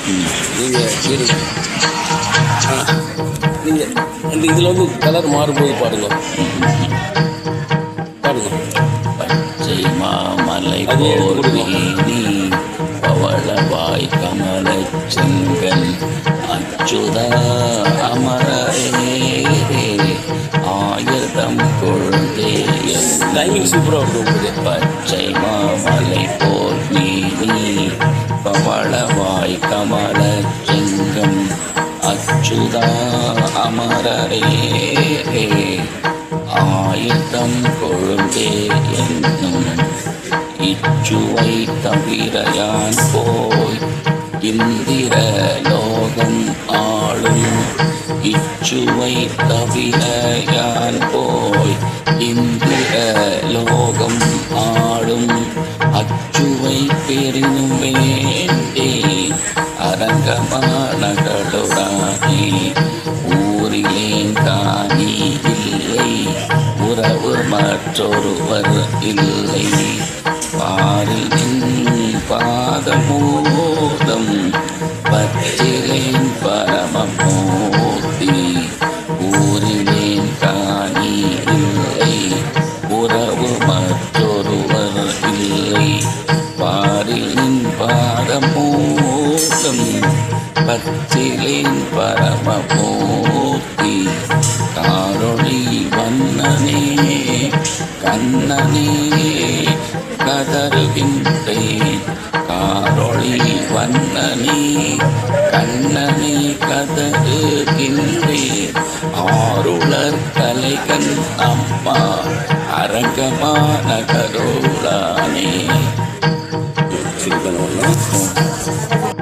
நீங்கள் இருங்க. நீங்கள் அந்த இதில் வந்து கலர் மாறும்போது பாருங்க. பாருங்க. பச்சை மாமலை அது எடுத்து கொடுங்க. நீ பவளவாய் கமல செங்கல் அச்சுதா அமரே ஆயிரம் கொள்கை டைமிங் சூப்பராக இருக்கும் உங்களுக்கு. பச்சை மாமலை போல் நீ பவளவாய் கமல செங்கம் அச்சுதா அமரரே ஆயிரம் கொள்கை என்னும் இச்சுவை தவிரையான் போய் இந்திர லோகம் ஆளும் இச்சுவை தவிரையான் போய் இந்திர லோகம் ஆளும் அச்சுவை பெரினும் வேண்டே அரங்கமானகளுடானே ஊரிலேன் காணி இல்லை உறவு மற்றொருவர் இல்லை பாரின் பாதமோதம் பற்றிலேன் பரமமூர்த்தி ஊரிலேன் காணி இல்லை உறவு மற்றொருவர் இல்லை பாரின் பாதமோதம் பற்றிலேன் பரமமூர்த்தி காரொளி வண்ணனே கண்ணனே கதறுகின்றேன் காரொளி வண்ணனே கண்ணனே கதறுகின்றேன் ஆருளர் கலைகன் அம்மா அரங்கமான கருளானே. சிரிக்கணும்.